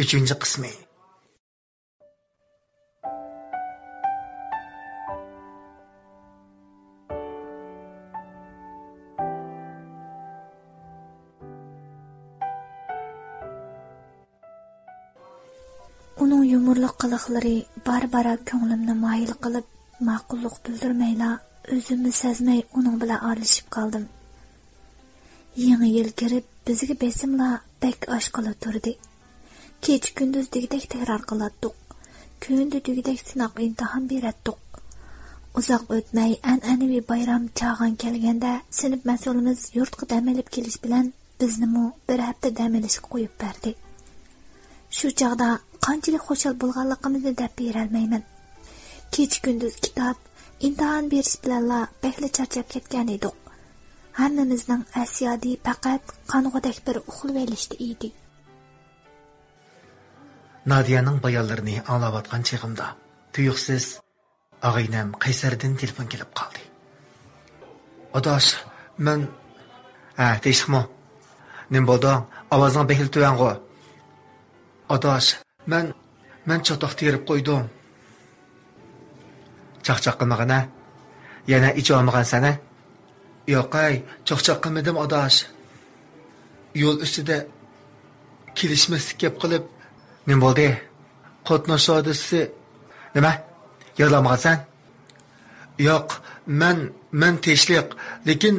3. qismi. Onun yumurluq qiliqlari barbara ko'nglimni mayil qilib, ma'qulluq bildirmayla, o'zimni sezmay uning bilan aralashib qoldim. Yangi yil kirib, bizga besimla bek oshqila turdi. Kech kunduz degdek takrar qilatdik. Kunda degdek sinoq imtihon beratdik. Uzoq o'tmay an'anaviy bayram chog'an kelganda, sinf mas'ulimiz yurtga dam olib kelish bilan bizni bir hafta dam olishga qo'yib berdi. Shu chog'da qanchalik xushal bo'lganligimizni deb berolmayman. Kech kunduz kitob, imtihon berish bilanla bekli charchab ketgan edik. Hammamizning asyodi faqat qanğudak bir uxlab olishdi edi. Nadiyaning bayonlarini anglayotgan chig'imda tuyuqsiz og'aynam Qaysardan telefon kelib qoldi. Odosh, men teshikmi? Nim bo'ldi? Ovozing bekil tuyango. Odosh, men chotoq terib qo'ydim. Chaqchaq qilmag'ana? Yana ich olmagan sana? Yo'qay, choqchaq qilmadim odosh. Yo'l ustida kelishmaslik gap qilib, nim bo'ldi? Qotnosh hodisi. Nima? Yig'lamagansan? Yo'q, men teshliq, lekin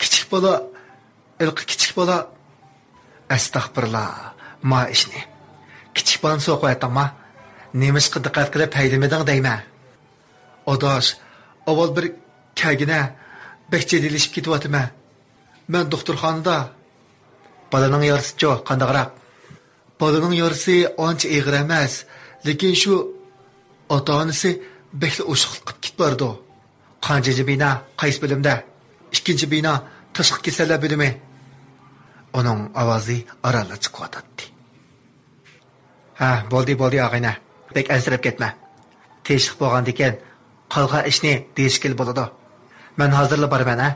kichik bola astag'firullah, ma ishni. Kichik bolani so'qiyotdingmi? Nemishqa diqqat qilib haydamading deyman. Odosh, avval bir kagina bekcha delishib ketyapman. Men doktorxonada. Bolaning yarisi-chi, qandaqroq? Bolaning yarisi ancha og'ir emas, lekin shu ota-onasi bekli o'shiqlik qilib ketibdi. Qancha bino qaysi bilimda? 2 bino tashqi kasallar bilimi. Uning ovozi aralab chiqyapti. Bo'ldi og'ayna. Bek ansirab ketma. Teshik bo'lgan ekan, qolgan ishni deyishkil bo'ladi. Men hozirla boraman, ha?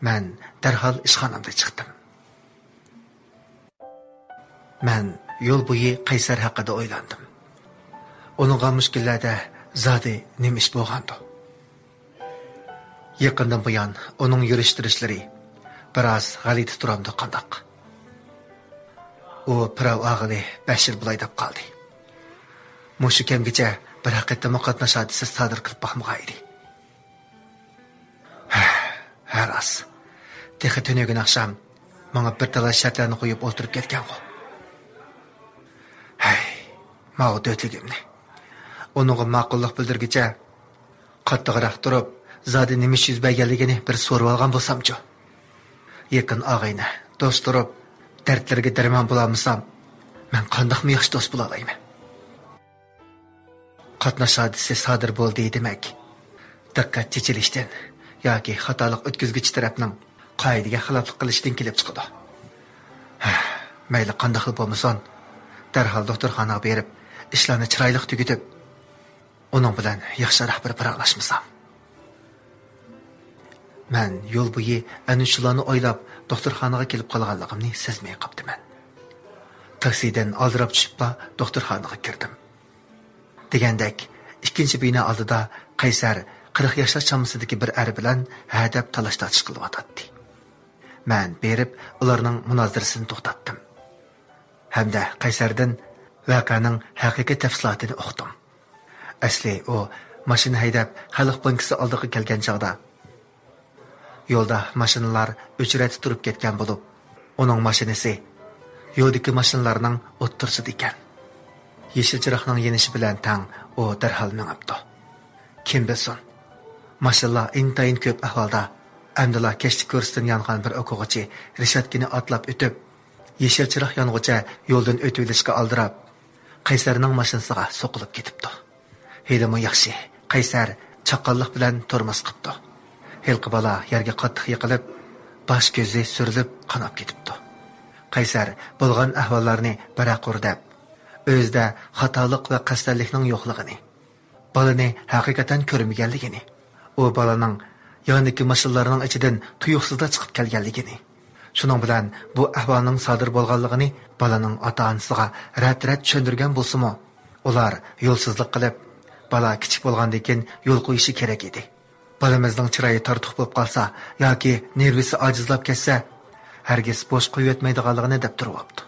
Men darhol ishxonamda chiqdim. Men yo'l bo'yi Qaysar haqida o'ylandim. Uningga mushkullarda zodi nima ish bo'lgandi? Yaqindan buyon uning yurishtirishlari biroz g'alati turamdi qandaq. U prov og'ili 5 yil bo'lay deb qoldi. Mushu kamgacha bir haqiqatda muqatnash hodisa sodir qilib boqmagan edi. Haras. Texi tunugun akşam menga bir talash shartlarni qo'yib o'ltirib ketgan-ku. Ma'udotligimni. Uningga ma'qullik bildirgicha qattiqroq turib, zodi nima ish yuz berganligini bir so'rab olgan bo'lsam-chi. Yaqin og'ayni, do'st turib, dardlarga darmon bo'lamsam, men qandoqmi yaxshi do'st bo'la olayman? Qatnash hodisi sodir bo'ldi demak, diqqat chechilishdan yoki xatolik o'tkazgich tarafning qoidaga xiloflik qilishdan kelib chiqadi. Mayli qandoq bo'lmasin, darhol doktorxonaga berib, ishlarni chiroyli tugatib, uning bilan yaxshiroq bir paraqlashmasam. Men yo'l bo'yi ana shularni o'ylab doktorxonaga kelib qolganligimni sezmay qoptiman. Taksidan oldirib tushibla doktorxonaga kirdim. Degandek, 2 bino oldida Qaysar 40 yoshlar chamasidagi bir er bilan hadab talash-tortish qilyotdi. Men berib ularning munozirasini to'xtatdim. Hamda Qaysardan voqeaning haqiqiy tafsilotini o'qdim. Asli u mashina haydab Xalq bankisi oldiga kelgan chog'da yo'lda mashinalar o'chirib turib ketgan bo'lib, uning mashinasi yo'ldagi mashinalarning o'ttirsida ekan. Yeşil chiroqning yenishi bilan tang u darhol minibdi. Kim bilsin, mashinalar intayin ko'p ahvolda amdila kechlik ko'rsatdan yongan bir o'quvchi rishatkini otlab o'tib, yeşil chiroq yong'icha yo'ldan o'tib aldirab, Qaysarning mashinasiga so'qilib ketibdi. Helimi yaxshi, Qaysar chaqalliq bilan tormoz qilibdi. Hilqi bola yerga qattiq yiqilib, bosh ko'zi surilib qonab ketibdi. Qaysar bo'lgan ahvollarni baraqur deb, o'zida xatolik va qasdlikning yo'qligini, bolani haqiqatan ko'rmaganligini, u bolaning yonidagi mashinalarning ichidan tuyuqsizda chiqib kelganligini, Şunun bilan bu ahvolning sodir bo'lganligini balaning ota-onasiga rat-rat tushundirgan bo'lsa-mu, ular yo'lsizlik qilib, bala kichik bo'lgandan keyin yo'l qo'yishi kerak edi. Balamizning chiroyi tortiq bo'lib qolsa yoki nervisi ojizlab ketsa, hargiz bo'sh qo'yib o'tmaydiganligini deb turibdi.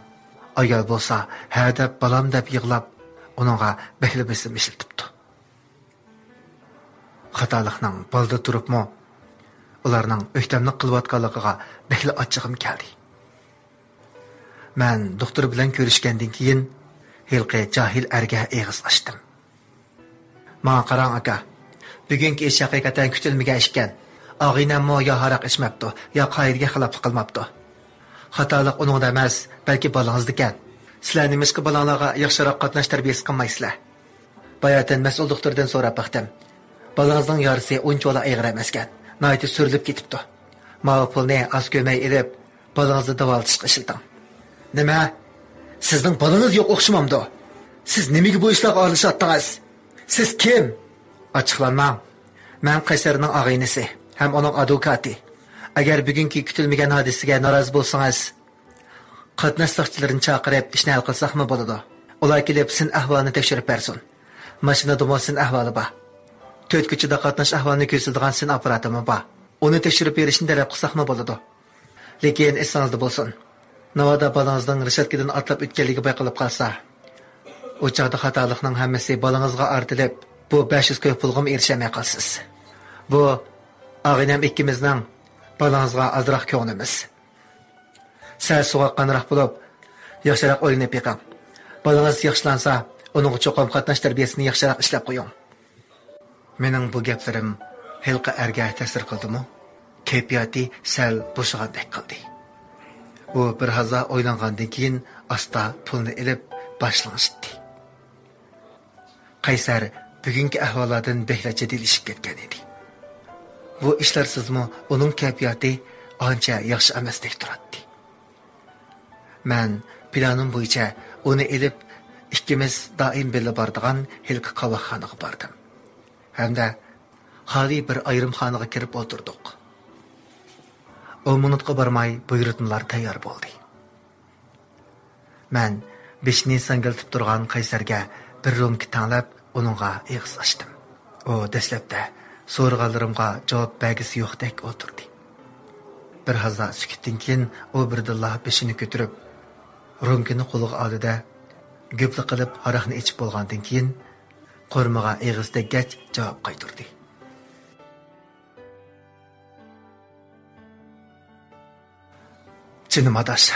Ayol bo'lsa, ha deb balam deb yig'lab, uningga behli bisim ishiltibdi. Xatolikning balda turibmi, ularning o'ktamlik qilayotganligiga behli achchig'im keldi. Men doktor bilan ko'rishgandan keyin hilqi jahil erga eg'iz ochdim. "Menga qarang aka, bugungi ish haqiqatan kutilmagan ishkan. Og'inammo yo haraq ichmabdi, yo qoidaga xiloflik qilmabdi. Xatolik uningda emas, balki balangizdikan. Sizlar nimishqa balanglarga yaxshiroq qatnash tarbiyasi qilmaysizlar. Bayatan mas'ul doktordan so'rab baxtim. Balangizning yarisi unchola ig'ir emaskan. Nayti surilib ketibdi. Ma'lum pulni az ko'may elib, balangizni davolatishga ishildim. Nima? Sizning balangiz yo'q o'xshamamdi. Siz nimaga bu ishlarga aralashyapsiz? Siz kim? Ochiqlanmang. Men Qaysarning og'aynisi, ham uning advokati. Agar bugungi kutilmagan hodisaga norozi bo'lsangiz, qatnash soqchilarini chaqirib ishni hal qilsaqmi bo'ladi? Ular kelib sin ahvolini tekshirib bersin. Mashinada sin ahvoli bor. 4 ko'chada qatnash ahvolini ko'rsatadigan sin apparatimi bor. Uni tekshirib berishni talab qilsaqmi bo'ladi? Lekin esingizda bo'lsin. Navoda balangizning rishatkadan atlab o'tganligi bayqalib qolsa, o chaqda xatolikning hammasi balangizga artilib, bu 500 ko'p pulga erishamay qolsiz. Bu og'inam ikkimizning balangizga azroq ko'nglimiz. Sal so'qqanroq bo'lib, yaxshiroq o'ylanib yiqing. Balangiz yaxshilansa, uning cho'qim qatnash tarbiyasini yaxshiroq ishlab qo'ying. Mening bu gaplarim hilqa erga ta'sir qildimi? Kayfiyati sal bo'shagandek qildi. U bir haza o'ylangandan keyin asta pulni ilib boshlashdi. Qaysar bugungi ahvollardan behlacha dilishib ketgan edi. Bu ishlarsizmi uning kayfiyati ancha yaxshi emasdek turadi. Men planim bo'yicha uni ilib ikkimiz doim birga boradigan hilqa qavoqxonaga bordim. Hamda xoli bir ayrimxonaga kirib o'tirdik. 10 minutga barmay buyurtmalar tayyor bo'ldi. Men beshni sangiltib turgan Qaysarga bir rumki tanlab uningga eg'iz ochdim. U dastlabda so'rg'alarimga javob bergisi yo'qdek o'tirdi. Bir haza sukutdan keyin u birdillah beshini ko'tarib rumkini qo'liga oldi-da, gupli qilib haraqni ichib bo'lgandan keyin qo'rmaga eg'iz teggach javob qaytardi. Jinim adash,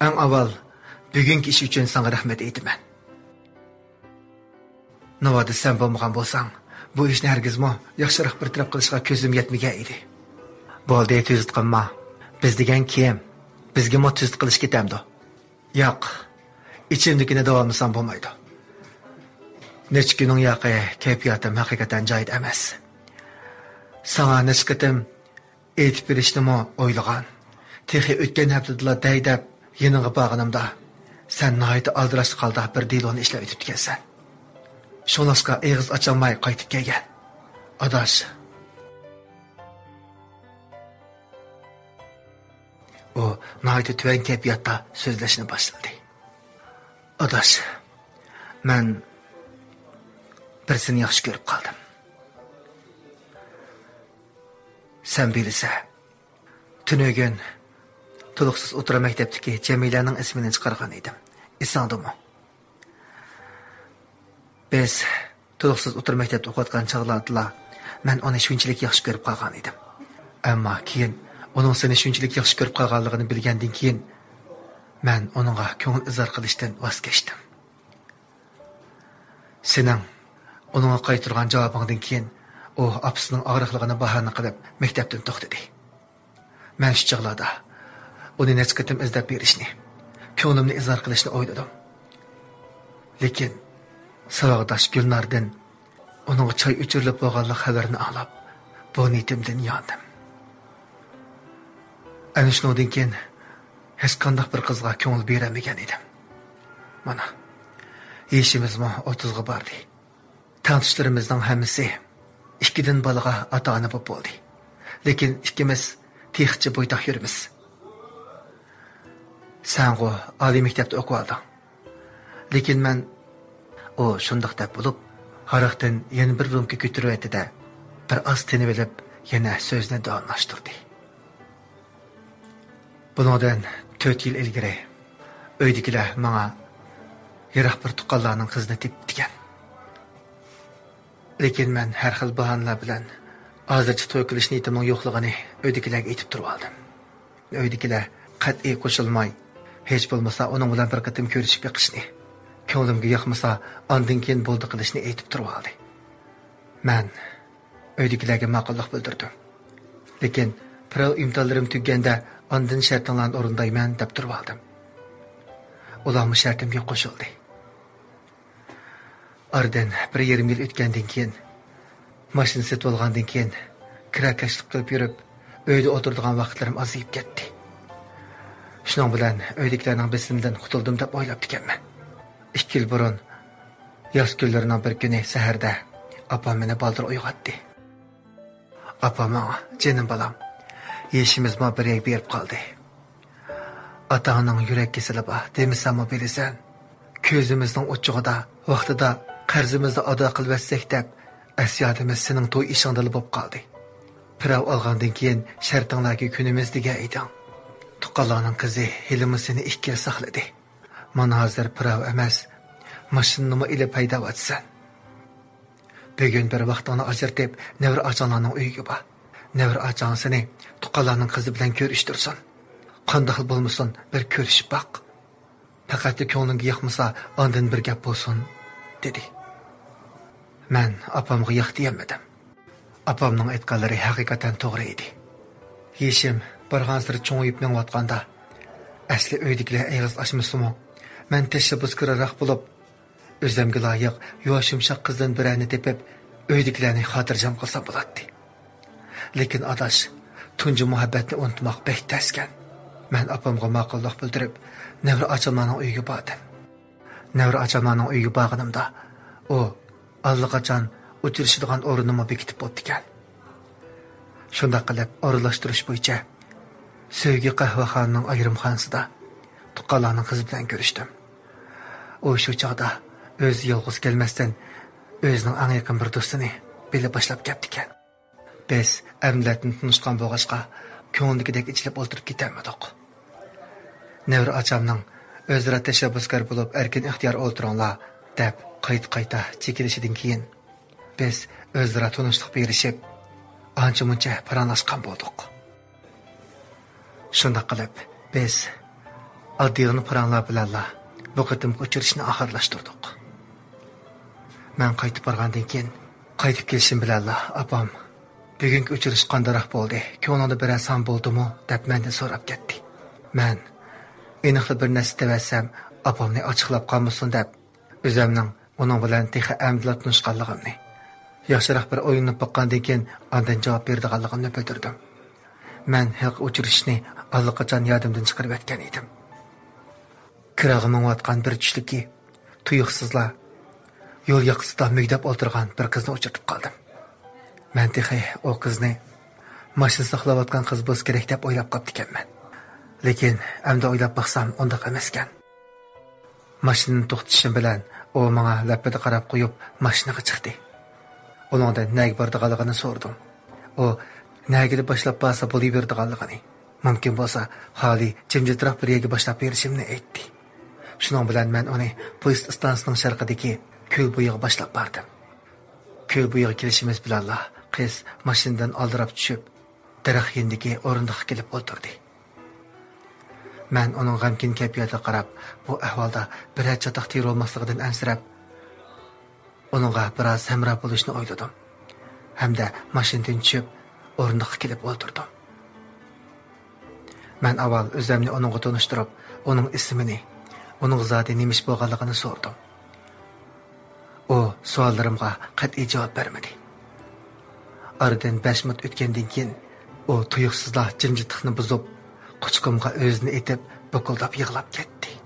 eng avval bugungi ish uchun senga rahmat aytaman. Navoda sen bo'lmagan bo'lsang, bu ishni hargizmi yaxshiroq bir taraf qilishga ko'zim yetmagan edi. Bo'ldi, tuzit qilma. Biz degan kim? Bizga mo tuzit qilish ketamdi. Yo'q, ichimdagini davomlasam bo'lmaydi. Necha kunning yoqi kayfiyatim haqiqatan joyida emas. Sana nisbatim aytib berishnimi o'ylagan. Texi o'tgan haftada daydab yeniga bag'inimda sen nihoyat aldirash qoldi bir diloni ishlab o'tib kelsan. Shunasqa eg'iz ocholmay qaytib kelgan. Adash. O nihoyat tuvan kayfiyatda so'zlashni boshladi. Adash, men birsini yaxshi ko'rib qoldim. Sen bilsa, tunugun to'liqsiz o'tira maktabdagi Jamilaning ismini chiqargan edim. Esingdami? Biz to'liqsiz o'tira maktabda o'qiyotgan chog'larda men uni shunchalik yaxshi ko'rib qolgan edim. Ammo keyin uning seni shunchalik yaxshi ko'rib qolganligini bilgandan keyin men uningga ko'ngil izhor qilishdan voz kechdim. Sening uningga qaytargan javobingdan keyin u opasining og'riqligini bahona qilib maktabdan to'xtadi. Men shu chog'larda uni nesqitim izlab berishni, ko'nglimni izhor qilishni o'yladim. Lekin Savag'dash Gulnardan uning choy o'chirilib bo'lganlik xabarini olib, bu niyatimdan yondim. Ana shundan keyin hech qanday bir qizga ko'ngil beramagan edim. Mana, yeshimizmi 30 ga bordi. Tanishlarimizning hammasi ikkidan balaga ota-ona bo'lib bo'ldi. Lekin ikkimiz texchi bo'ydoq yurimiz. Sen o Ali mektepte okuvaldın. Lekin ben o şundaq dep bulup, haraqdan yeni bir rumki götürüp etti de, bir az teni bilip, yine sözüne davamlaştırdı. Bundan 4 yıl ilgiri, öydikiler bana yirak bir tuqqallarının kızını tepdigen. Lekin ben her xil bahanlar bilen, azırca toy qilish niyetimin yo'qligini öydikilarga aytib turib oldim. Öydikilar qat'iy qo'shilmay, hech bo'lmasa uning bilan bir qatim ko'rishib yiqishni, ko'nglimga yoqmasa ondan keyin bo'ldi qilishni aytib turib oldi. Men öydikilarga ma'qullik bildirdim. Lekin prov imtihonlarim tugaganda ondan shartlarni o'rindayman deb turib oldim. Ular shartimga qo'shildi. Aradan 1,5 yil o'tgandan keyin, mashina setib olgandan keyin kirakashlik qilib yurib, uyda o'tiradigan vaqtlarim azayib ketdi. Shuning bilan uydagilarning bisimidan qutuldim deb o'ylab ekanman. 2 yil burun yoz kunlarining bir kuni saharda opam meni baldir uyg'otdi. Opam, "Jinim balam, yeshimiz ma bir yak berib qoldi. Ota-onaning yurak kesili bor, demisam bilasan. Ko'zimizning o'chig'ida, vaqtida qarzimizni ado qilib etsak deb, asyadimiz sening to'y ishingda bo'lib qoldi. Prov olgandan keyin shartinglarga kunimiz degan eding. Tuqqallarning qizi hilimi seni 2 yil saqladi. Mana hozir prov emas, mashinani ilib haydayotsan. Bugun bir vaqtini ajratib, nevr achalarning uyiga bor. Nevr achan seni tuqqallarning qizi bilan ko'rishtirsin. Qanday bo'lmasin, bir ko'rishib baq. Faqat ko'nglinga yoqmasa, ondan bir gap bo'lsin." dedi. Men opamga yoq diyamadim. Opamning aytganlari haqiqatan to'g'ri edi. Yeshim barg'ansir cho'ngib menayotganda, asli uydagilar og'iz ochmasimi, men tashabbuskoroq bo'lib, o'zimga loyiq yosh yumshoq qizdan birini tepib, uydagilarni xotirjam qilsam bo'ladi. Lekin adash, tunji muhabbatni unutmoq bek taskan. Men opamga ma'qullik bildirib, nevra achamlarning uyiga bordim. Nevra achamlarning uyiga borganimda, u allaqachon o'tirishadigan o'rnimni bekitib o'tdi ekan. Shunda qilib oralashtirish bo'yicha Sevgi qahvaxonaning ayrimxonasida tuqqallarning qizi bilan ko'rishdim. U shu chog'da o'zi yolg'iz kelmasdan o'zining eng yaqin bir do'stini bila boshlab ketdi ekan. Biz amlatni tunishgan bo'lg'achqa ko'ngildagidek ichilib o'tirib ketamadik. Nevra achamning o'zira tashabbuskor bo'lib erkin ixtiyor o'ltiringlar deb qayta chekilishidan keyin biz o'zira tunishlik berishib ancha-muncha paranlashgan bo'ldik. Shunda qilib biz oddiyni paranlar bilanla bu qatim ko'chirishni oxirlashtirdik. Men qaytib borgandan keyin qaytib kelishim bilanla opam bugungi o'chirish qandaroq bo'ldi, ko'nglingda bir asan bo'ldimi deb mendan so'rab ketdi. Men aniqli bir narsa devatsam opamni ochiqlab qolmasin deb o'zimning uning bilan texi amdilat tunishganligimni, yaxshiroq bir o'yinni boqqandan keyin ondan javob berdiganligimni bildirdim. Men haq o'chirishni allaqachon yodimdan chiqarib etgan edim. Kirag'imga otgan bir tushliki, tuyuqsizlar yo'l yoqasida mugdab o'tirgan bir qizni o'chirib qoldim. Men texi o qizni mashina saqlayotgan qiz bo'lish kerak deb o'ylab qolib ekanman. Lekin endi o'ylab baxsam undaq emas ekan. Mashinani to'xtatishim bilan u menga lapida qarab qo'yib mashinaga chiqdi. Uningdan nega bordiganligini so'radim. U nega boshlab borsa bo'laverdiganligini, mumkin bo'lsa hali jimjitroq bir yerga boshlab berishimni aytdi. Shuning bilan men uni poyezd stansiyasining sharqidagi ko'l bo'yiga boshlab bordim. Ko'l bo'yiga kelishimiz bilan qiz mashinadan oldirab tushib, daraxt yendagi o'rindiqqa kelib o'tirdi. Men uning g'amkin kayfiyatiga qarab, bu ahvolda bir chatoq teri olmasligidan ansirab, uningga biroz hamroh bo'lishni o'yladim. Hamda mashinadan tushib, o'rindiqqa kelib o'tirdim. Men avval o'zimni uningga tanishtirib, uning ismini, uning zoti nimish bo'lganligini so'radim. U savollarimga qat'iy javob bermadi. Aradan 5 minut o'tgandan keyin u tuyuqsizlar jimjitlikni buzib, quchqimga o'zini etib, bukuldab yig'lab ketdi.